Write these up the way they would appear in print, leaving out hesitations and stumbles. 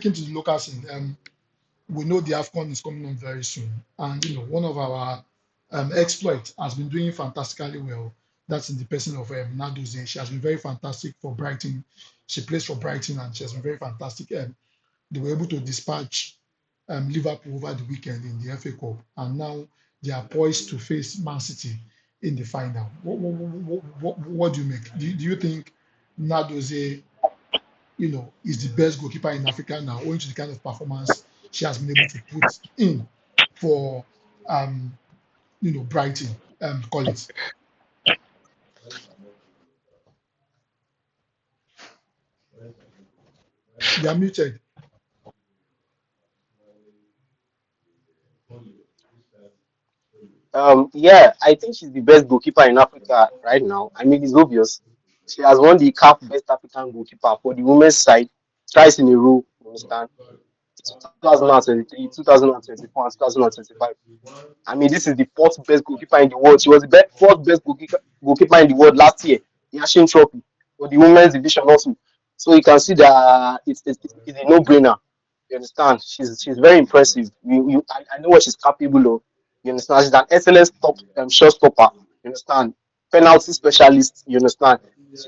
into the local scene, we know the AFCON is coming on very soon. And, one of our exploits has been doing fantastically well. That's in the person of Nnadozie. She has been very fantastic for Brighton. She plays for Brighton and she has been very fantastic. They were able to dispatch Liverpool over the weekend in the FA Cup. And now they are poised to face Man City in the final. What do you make? Do you think Nnadozie is the best goalkeeper in Africa now, owing to the kind of performance she has been able to put in for Brighton, call it. You are muted. Yeah, I think she's the best goalkeeper in Africa right now. I mean, it's obvious. She has won the CAF Best African Goalkeeper for the women's side twice in a row. You understand? 2023, 2024, and 2025. I mean, this is the fourth best goalkeeper in the world. She was the fourth best goalkeeper in the world last year, the Ashin Trophy for the women's division also. So you can see that it's a no-brainer. You understand? She's very impressive. I know what she's capable of. You understand? She's an excellent shot stopper. You understand? Penalty specialist. You understand?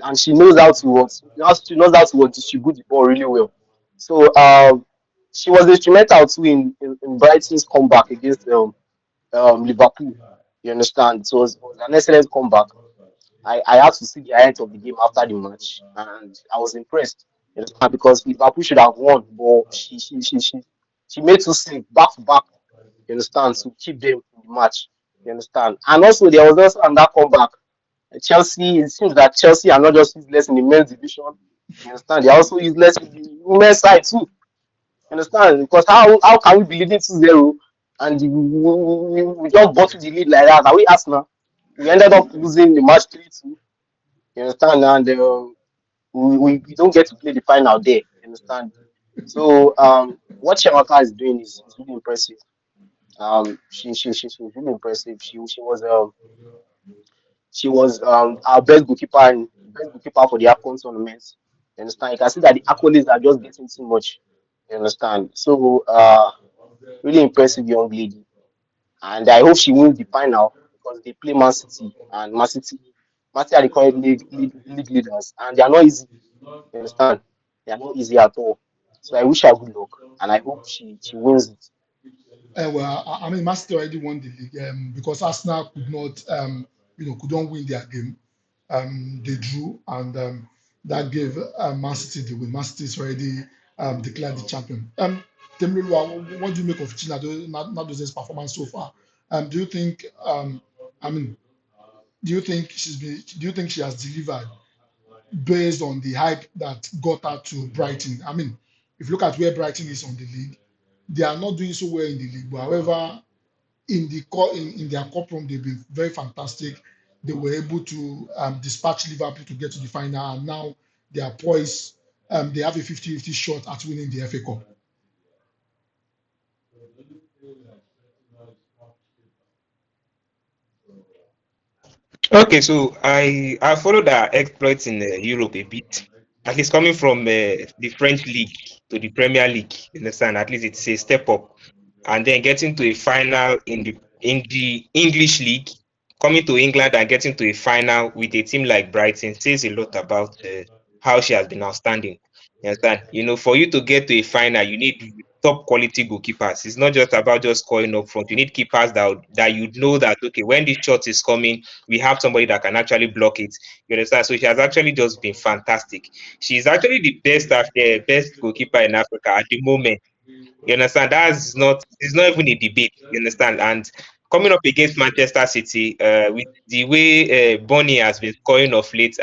And she knows how to she knows how to distribute the ball really well. So she was instrumental too in Brighton's comeback against Liverpool. You understand? It was an excellent comeback. I had to see the highlight of the game after the match, and I was impressed. You understand? Because Liverpool should have won, but she made two saves back to back. You understand? To keep them in the match. You understand? And also there was also another comeback. Chelsea. It seems that Chelsea are not just useless in the men's division. You understand? They are also useless in the women's side too. Understand? Because how can we be leading 2-0 and we just bottle the lead like that? Are we Arsenal? We ended up losing the match 3-2. You understand? And we don't get to play the final there. You understand? So what Shamaka is doing is really impressive. She's really impressive. She was our best goalkeeper for the AFCON tournament. You understand? You can see that the accolades are just getting too much. You understand? So really impressive young lady, and I hope she wins the final because they play Man City, and Man City are the current league leaders, and they are not easy. You understand? They are not easy at all. So I wish her good luck, and I hope she wins it. Well, I mean, Man City already won the league because Arsenal could not win their game. They drew, and that gave Man City the win. Man City is already declared the champion. Temilwa, what do you make of Chinadoz's performance so far? Do you think, I mean, do you think she has delivered based on the hype that got her to Brighton? I mean, if you look at where Brighton is on the league, they are not doing so well in the league. But however, in their cup run, they've been very fantastic. They were able to dispatch Liverpool to get to the final, and now they are poised. They have a 50-50 shot at winning the FA Cup. Okay, so I followed our exploits in Europe a bit. At least coming from the French league to the Premier League, you understand? At least it's a step up, and then getting to a final in the English league, coming to England and getting to a final with a team like Brighton says a lot about how she has been outstanding. You understand? For you to get to a final, you need top quality goalkeepers. It's not just about just scoring up front. You need keepers that you know that okay, when this shot is coming, we have somebody that can actually block it. You understand? So she has actually just been fantastic. She's actually the best goalkeeper in Africa at the moment. You understand? It's not even a debate. You understand? And coming up against Manchester City, with the way Bonnie has been scoring of late,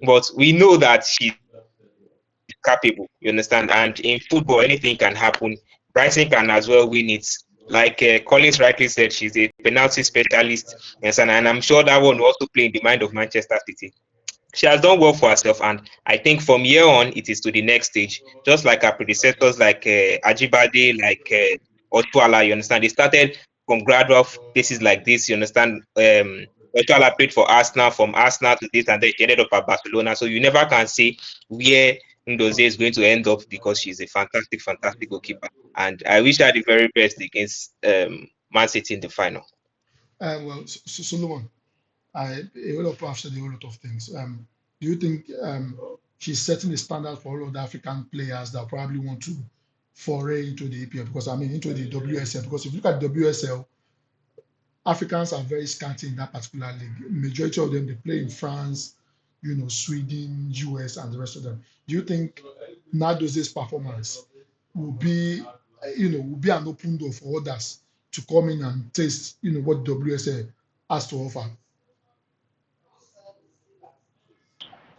but we know that she's capable. You understand? And in football, anything can happen. Brighton can as well win it. Like Collins rightly said, she's a penalty specialist. Yes, and I'm sure that one will also play in the mind of Manchester City. She has done well for herself, and I think from here on, it is to the next stage. Just like her predecessors, like Ajibade, like Otuala, you understand? They started from gradual places like this, you understand? Otuala played for Arsenal, from Arsenal to this, and then she ended up at Barcelona. So you never can say where Nnadozie is going to end up because she's a fantastic, fantastic goalkeeper. And I wish her the very best against Man City in the final. Well, Solomon, a whole lot of people have said a whole lot of things. Do you think she's setting a standard for all of the African players that probably want to foray into the EPL? Because I mean, into the WSL. Because if you look at WSL, Africans are very scanty in that particular league. Majority of them they play in France, Sweden, US, and the rest of them. Do you think Nnadozie's performance will be, will be an open door for others to come in and taste, what WSL has to offer?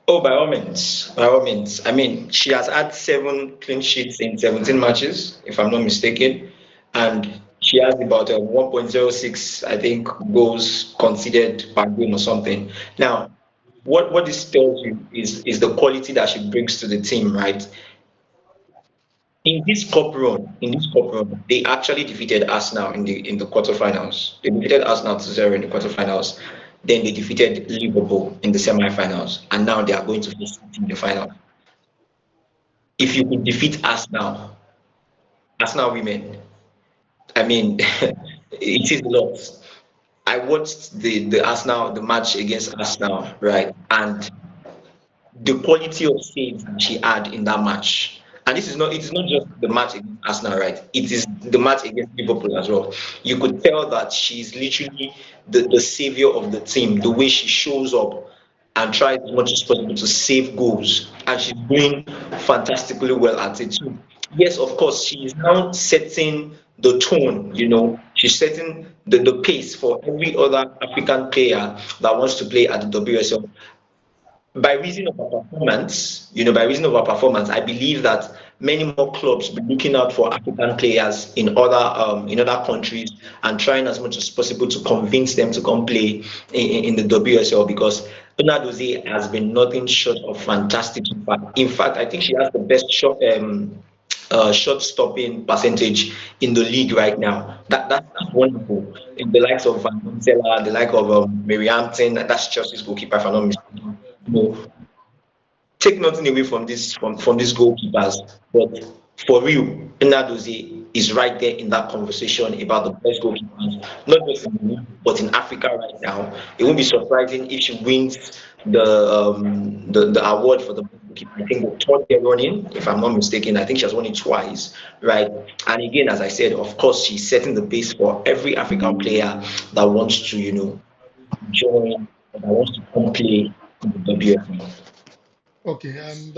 Oh, by all means, by all means. I mean, she has had 7 clean sheets in 17 matches, if I'm not mistaken, and she has about 1.06, I think, goals conceded per game or something. Now, what this tells you is the quality that she brings to the team, right? In this cup run, they actually defeated Arsenal in the quarterfinals. They defeated Arsenal to 0 in the quarterfinals. Then they defeated Liverpool in the semi-finals, and now they are going to face City in the final. If you could defeat Arsenal women, I mean, it is a lot. I watched the match against Arsenal, right, and the quality of saves that she had in that match. And it is not just the match against Arsenal, right? It is the match against Liverpool as well. You could tell that she's literally the savior of the team, the way she shows up and tries as much as possible to save goals. And she's doing fantastically well at it too. Yes, of course, she is now setting the tone, she's setting the pace for every other African player that wants to play at the WSL. By reason of our performance, I believe that many more clubs will be looking out for African players in other countries and trying as much as possible to convince them to come play in the WSL because Nnadozie has been nothing short of fantastic. In fact, I think she has the best shot stopping percentage in the league right now. That's wonderful. In the likes of Van Gisela, the like of Mary Hampton, that's Chelsea's goalkeeper, if I'm not mistaken. You know, take nothing away from these goalkeepers, but for real, Nnadozie is right there in that conversation about the best goalkeepers, not just in the league, but in Africa right now. It won't be surprising if she wins the award for the best goalkeeper. I think the third year running, if I'm not mistaken. I think she has won it twice, right? And again, as I said, of course, she's setting the pace for every African player that wants to, join, that wants to come play in the WFL. Okay, that